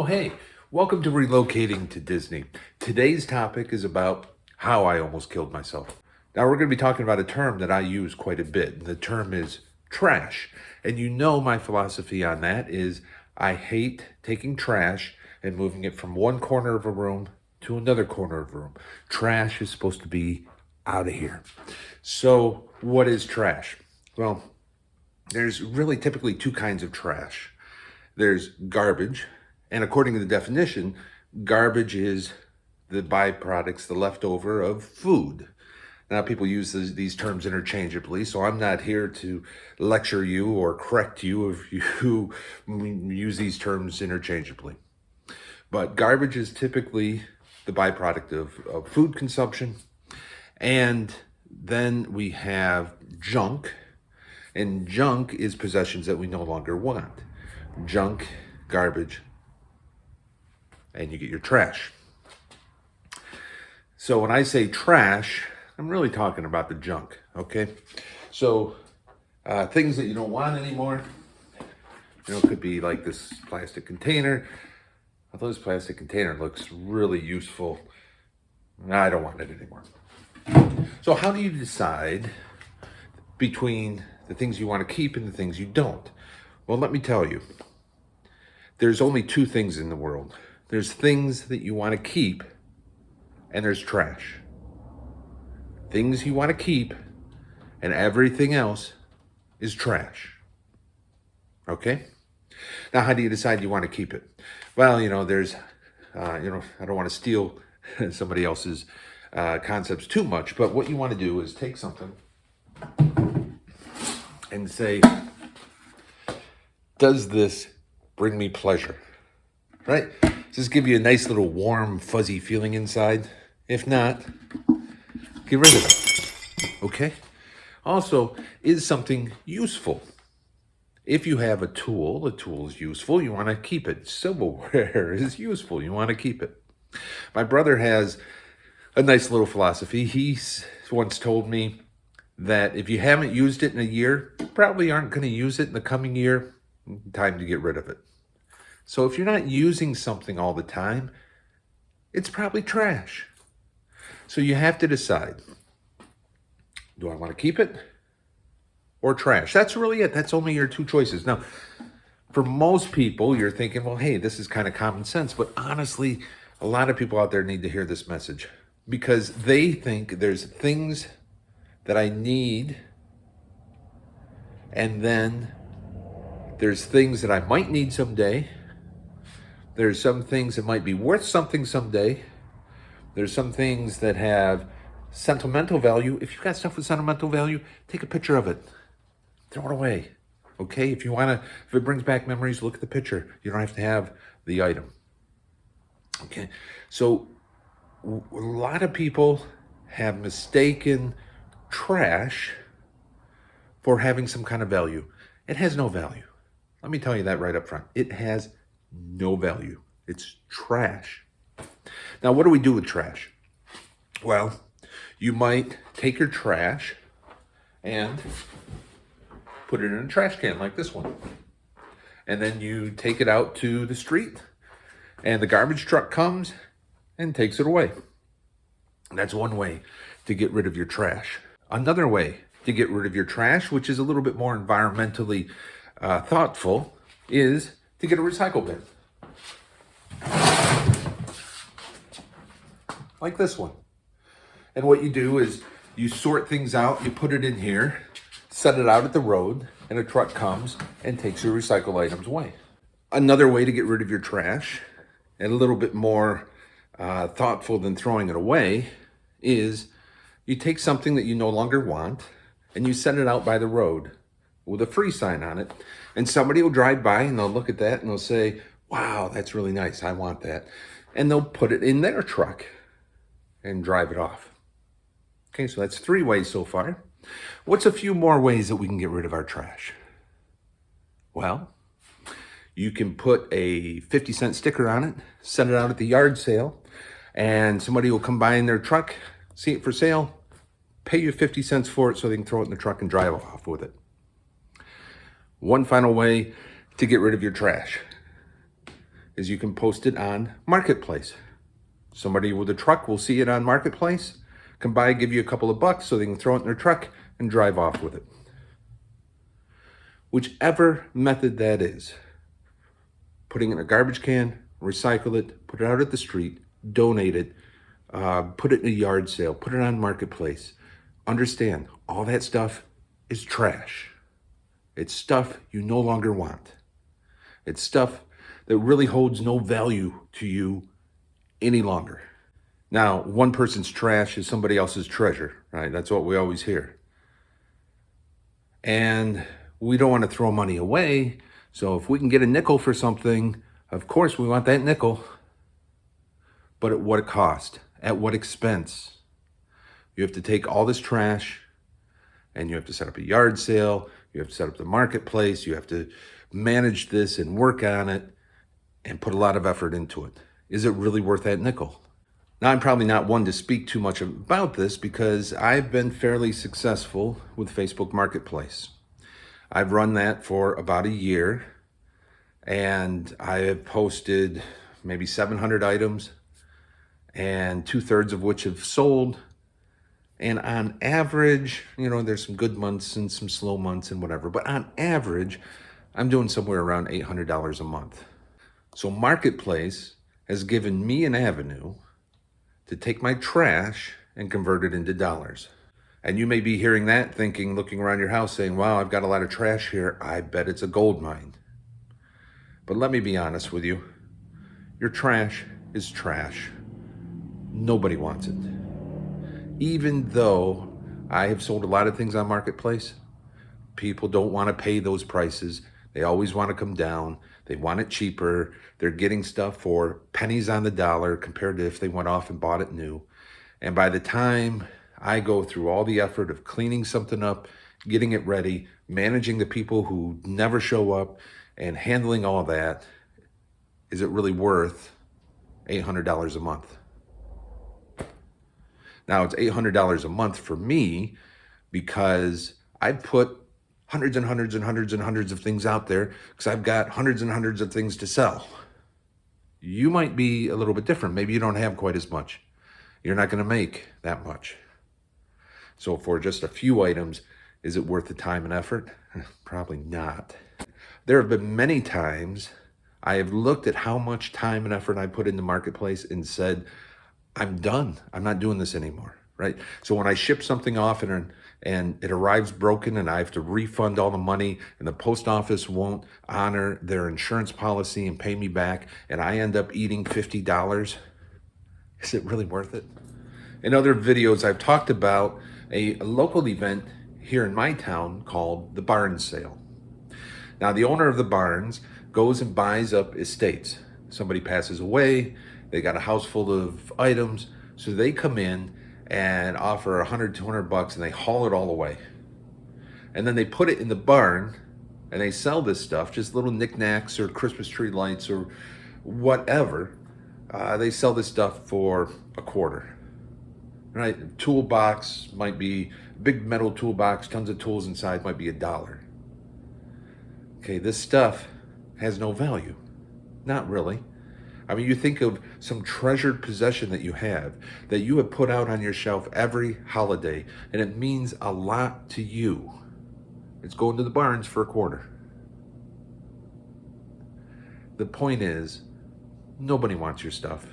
hey, welcome to Relocating to Disney. Today's topic is about how I almost killed myself. Now, we're going to be talking about a term that I use quite a bit. The term is trash. And you know my philosophy on that is I hate taking trash and moving it from one corner of a room to another corner of a room. Trash is supposed to be out of here. So, what is trash? Well, there's really typically two kinds of trash. There's garbage, and according to the definition, garbage is the byproducts, the leftover of food. Now, people use these terms interchangeably, so I'm not here to lecture you or correct you if you use these terms interchangeably. But garbage is typically the byproduct of food consumption. And then we have junk, and junk is possessions that we no longer want. Junk, garbage, and you get your trash. So when I say trash, I'm really talking about the junk, okay? So things that you don't want anymore, it could be like this plastic container. Although this plastic container looks really useful, I don't want it anymore. So how do you decide between the things you want to keep and the things you don't? Well, let me tell you. There's only two things in the world. There's things that you want to keep, and there's trash. Things you want to keep, and everything else is trash. Okay? Now, how do you decide you want to keep it? Well, there's, I don't want to steal somebody else's concepts too much, but what you want to do is take something and say, does this bring me pleasure, right? Does this give you a nice little warm, fuzzy feeling inside? If not, get rid of it, okay? Also, is something useful? If you have a tool is useful, you want to keep it. Silverware is useful, you want to keep it. My brother has a nice little philosophy. He once told me that if you haven't used it in a year, you probably aren't going to use it in the coming year. Time to get rid of it. So if you're not using something all the time, it's probably trash. So you have to decide, do I want to keep it or trash? That's really it. That's only your two choices. Now, for most people, you're thinking, well, hey, this is kind of common sense. But honestly, a lot of people out there need to hear this message because they think there's things that I need, and then there's things that I might need someday. There's some things that might be worth something someday. There's some things that have sentimental value. If you've got stuff with sentimental value, take a picture of it. Throw it away. Okay? If it brings back memories, look at the picture. You don't have to have the item. Okay? So a lot of people have mistaken trash for having some kind of value. It has no value. Let me tell you that right up front. It has no value. It's trash. Now, what do we do with trash? Well, you might take your trash and put it in a trash can like this one. And then you take it out to the street and the garbage truck comes and takes it away. That's one way to get rid of your trash. Another way to get rid of your trash, which is a little bit more environmentally thoughtful, is to get a recycle bin. Like this one. And what you do is you sort things out, you put it in here, set it out at the road, and a truck comes and takes your recycled items away. Another way to get rid of your trash, and a little bit more thoughtful than throwing it away, is you take something that you no longer want and you set it out by the road with a free sign on it, and somebody will drive by and they'll look at that and they'll say, wow, that's really nice, I want that. And they'll put it in their truck and drive it off. Okay, so that's 3 ways so far. What's a few more ways that we can get rid of our trash? Well, you can put a 50-cent sticker on it, set it out at the yard sale, and somebody will come by in their truck, see it for sale, pay you 50 cents for it so they can throw it in the truck and drive off with it. One final way to get rid of your trash is you can post it on Marketplace. Somebody with a truck will see it on Marketplace, come by, give you a couple of bucks so they can throw it in their truck and drive off with it. Whichever method that is, putting it in a garbage can, recycle it, put it out at the street, donate it, put it in a yard sale, put it on Marketplace. Understand, all that stuff is trash. It's stuff you no longer want. It's stuff that really holds no value to you any longer. Now, one person's trash is somebody else's treasure, right? That's what we always hear. And we don't want to throw money away. So if we can get a nickel for something, of course we want that nickel. But at what cost? At what expense? You have to take all this trash and you have to set up a yard sale. You have to set up the Marketplace. You have to manage this and work on it and put a lot of effort into it. Is it really worth that nickel? Now, I'm probably not one to speak too much about this because I've been fairly successful with Facebook Marketplace. I've run that for about a year and I have posted maybe 700 items and 2/3 of which have sold. And on average, there's some good months and some slow months and whatever, but on average, I'm doing somewhere around $800 a month. So Marketplace has given me an avenue to take my trash and convert it into dollars. And you may be hearing that thinking, looking around your house saying, wow, I've got a lot of trash here. I bet it's a gold mine. But let me be honest with you. Your trash is trash. Nobody wants it. Even though I have sold a lot of things on Marketplace, people don't want to pay those prices. They always want to come down. They want it cheaper. They're getting stuff for pennies on the dollar compared to if they went off and bought it new. And by the time I go through all the effort of cleaning something up, getting it ready, managing the people who never show up, and handling all that, is it really worth $800 a month? Now, it's $800 a month for me because I've put hundreds and hundreds and hundreds and hundreds of things out there because I've got hundreds and hundreds of things to sell. You might be a little bit different. Maybe you don't have quite as much. You're not going to make that much. So for just a few items, is it worth the time and effort? Probably not. There have been many times I have looked at how much time and effort I put into Marketplace and said, I'm done. I'm not doing this anymore, right? So when I ship something off and it arrives broken and I have to refund all the money and the post office won't honor their insurance policy and pay me back and I end up eating $50, is it really worth it? In other videos, I've talked about a local event here in my town called the barn sale. Now, the owner of the barns goes and buys up estates. Somebody passes away, they got a house full of items, so they come in and offer $100, $200 and they haul it all away. And then they put it in the barn and they sell this stuff, just little knickknacks or Christmas tree lights or whatever. They sell this stuff for $0.25. Right? Toolbox might be a big metal toolbox, tons of tools inside, might be $1. Okay, this stuff has no value. Not really. I mean, you think of some treasured possession that you have put out on your shelf every holiday, and it means a lot to you. It's going to the barns for $0.25. The point is, nobody wants your stuff.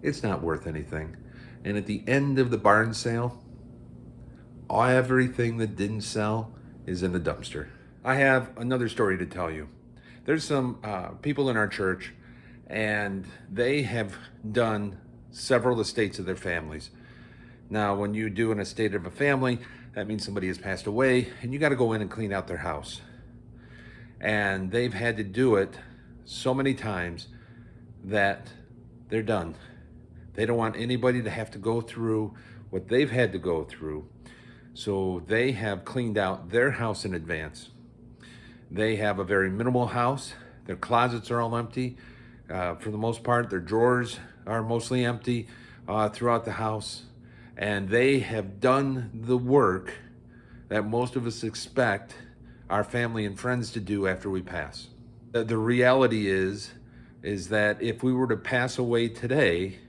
It's not worth anything. And at the end of the barn sale, everything that didn't sell is in the dumpster. I have another story to tell you. There's some people in our church, and they have done several estates of their families. Now, when you do an estate of a family, that means somebody has passed away, and you got to go in and clean out their house. And they've had to do it so many times that they're done. They don't want anybody to have to go through what they've had to go through. So they have cleaned out their house in advance. They have a very minimal house. Their closets are all empty. For the most part, their drawers are mostly empty throughout the house. And they have done the work that most of us expect our family and friends to do after we pass. The reality is is that if we were to pass away today,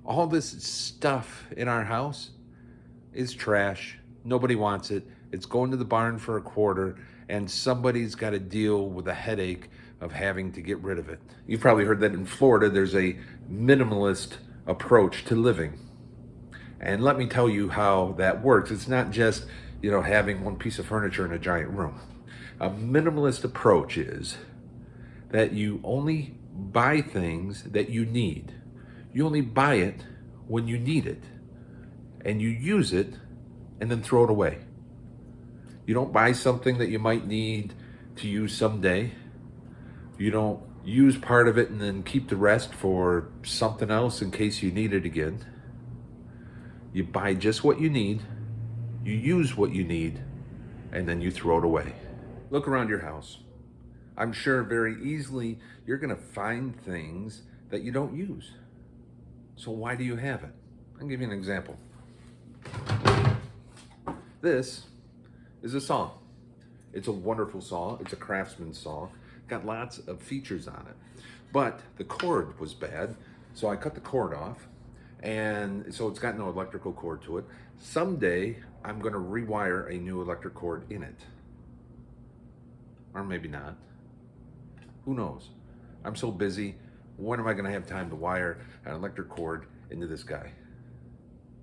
all this stuff in our house is trash. Nobody wants it. It's going to the barn for a quarter, and somebody's got to deal with the headache of having to get rid of it. You've probably heard that in Florida, there's a minimalist approach to living. And let me tell you how that works. It's not just, having one piece of furniture in a giant room. A minimalist approach is that you only buy things that you need. You only buy it when you need it, and you use it and then throw it away. You don't buy something that you might need to use someday. You don't use part of it and then keep the rest for something else in case you need it again. You buy just what you need, you use what you need, and then you throw it away. Look around your house. I'm sure very easily you're going to find things that you don't use. So why do you have it? I'll give you an example. This is a saw. It's a wonderful saw. It's a Craftsman saw. Got lots of features on it. But the cord was bad, so I cut the cord off. And so it's got no electrical cord to it. Someday, I'm going to rewire a new electric cord in it. Or maybe not. Who knows? I'm so busy. When am I going to have time to wire an electric cord into this guy?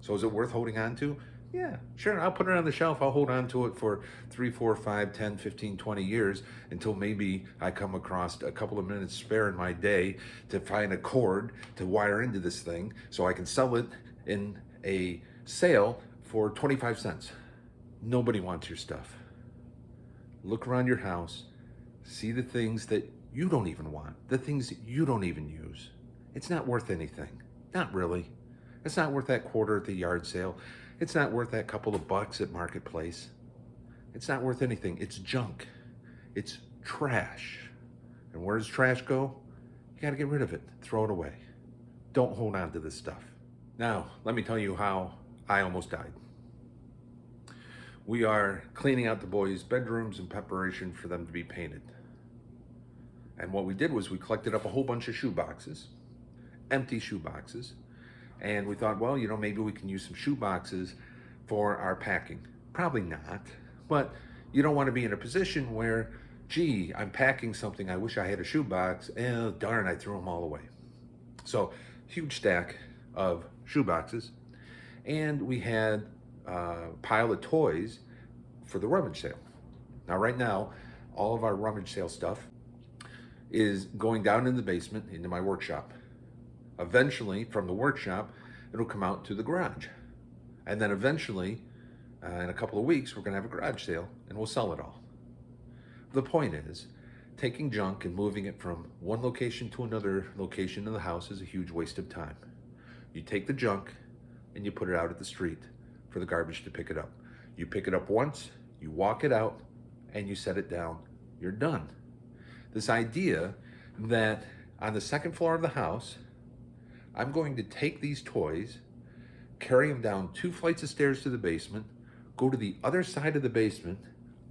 So is it worth holding on to? Yeah, sure. I'll put it on the shelf. I'll hold on to it for 3, 4, 5, 10, 15, 20 years until maybe I come across a couple of minutes spare in my day to find a cord to wire into this thing so I can sell it in a sale for 25 cents. Nobody wants your stuff. Look around your house, see the things that you don't even want, the things that you don't even use. It's not worth anything. Not really. It's not worth that quarter at the yard sale. It's not worth that couple of bucks at Marketplace. It's not worth anything. It's junk. It's trash. And where does trash go? You got to get rid of it. Throw it away. Don't hold on to this stuff. Now, let me tell you how I almost died. We are cleaning out the boys' bedrooms in preparation for them to be painted. And what we did was we collected up a whole bunch of shoe boxes, empty shoe boxes. And we thought, well, maybe we can use some shoe boxes for our packing. Probably not, but you don't want to be in a position where, gee, I'm packing something, I wish I had a shoe box, and darn, I threw them all away. So, huge stack of shoe boxes, and we had a pile of toys for the rummage sale. Now, right now, all of our rummage sale stuff is going down in the basement into my workshop. Eventually, from the workshop, it'll come out to the garage. And then eventually, in a couple of weeks, we're going to have a garage sale and we'll sell it all. The point is, taking junk and moving it from one location to another location in the house is a huge waste of time. You take the junk and you put it out at the street for the garbage to pick it up. You pick it up once, you walk it out, and you set it down. You're done. This idea that on the second floor of the house, I'm going to take these toys, carry them down 2 flights of stairs to the basement, go to the other side of the basement,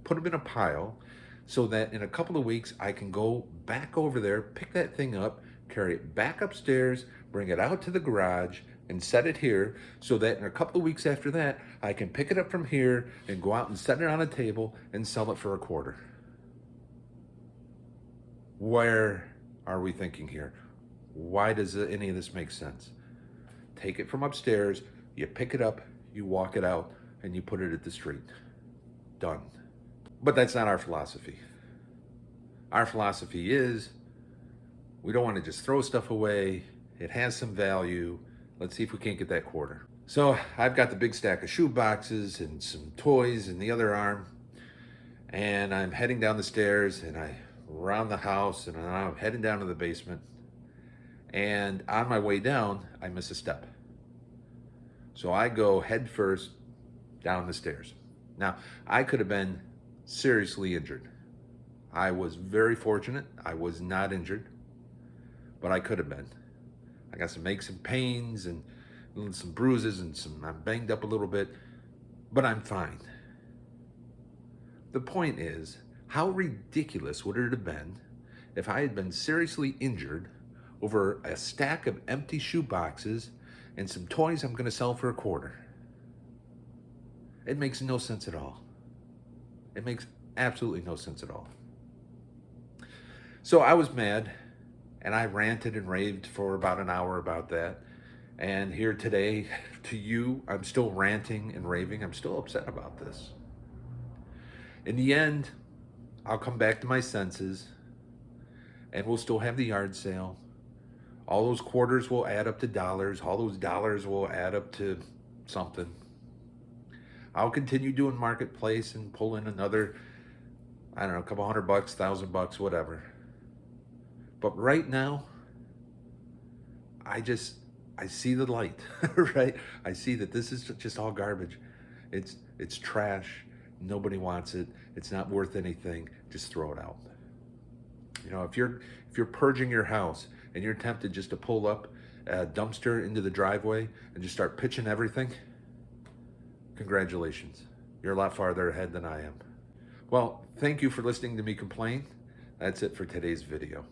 put them in a pile, so that in a couple of weeks I can go back over there, pick that thing up, carry it back upstairs, bring it out to the garage, and set it here, so that in a couple of weeks after that, I can pick it up from here and go out and set it on a table and sell it for a quarter. Where are we thinking here? Why does any of this make sense? Take it from upstairs, you pick it up, you walk it out, and you put it at the street. Done. But that's not our philosophy. Our philosophy is, we don't want to just throw stuff away. It has some value. Let's see if we can't get that quarter. So I've got the big stack of shoe boxes and some toys in the other arm, and I'm heading down the stairs, and I around the house, and I'm heading down to the basement. And on my way down, I miss a step. So I go head first down the stairs. Now, I could have been seriously injured. I was very fortunate. I was not injured, but I could have been. I got some aches and pains and some bruises and I'm banged up a little bit, but I'm fine. The point is, how ridiculous would it have been if I had been seriously injured over a stack of empty shoe boxes and some toys I'm going to sell for $0.25. It makes no sense at all. It makes absolutely no sense at all. So I was mad, and I ranted and raved for about an hour about that. And here today, to you, I'm still ranting and raving. I'm still upset about this. In the end, I'll come back to my senses, and we'll still have the yard sale. All those quarters will add up to dollars. All those dollars will add up to something. I'll continue doing marketplace and pull in another, I don't know, a couple $100, $1,000, whatever. But right now, I see the light, right? I see that this is just all garbage. It's trash. Nobody wants it. It's not worth anything. Just throw it out. You know, if you're purging your house and you're tempted just to pull up a dumpster into the driveway and just start pitching everything, congratulations. You're a lot farther ahead than I am. Well, thank you for listening to me complain. That's it for today's video.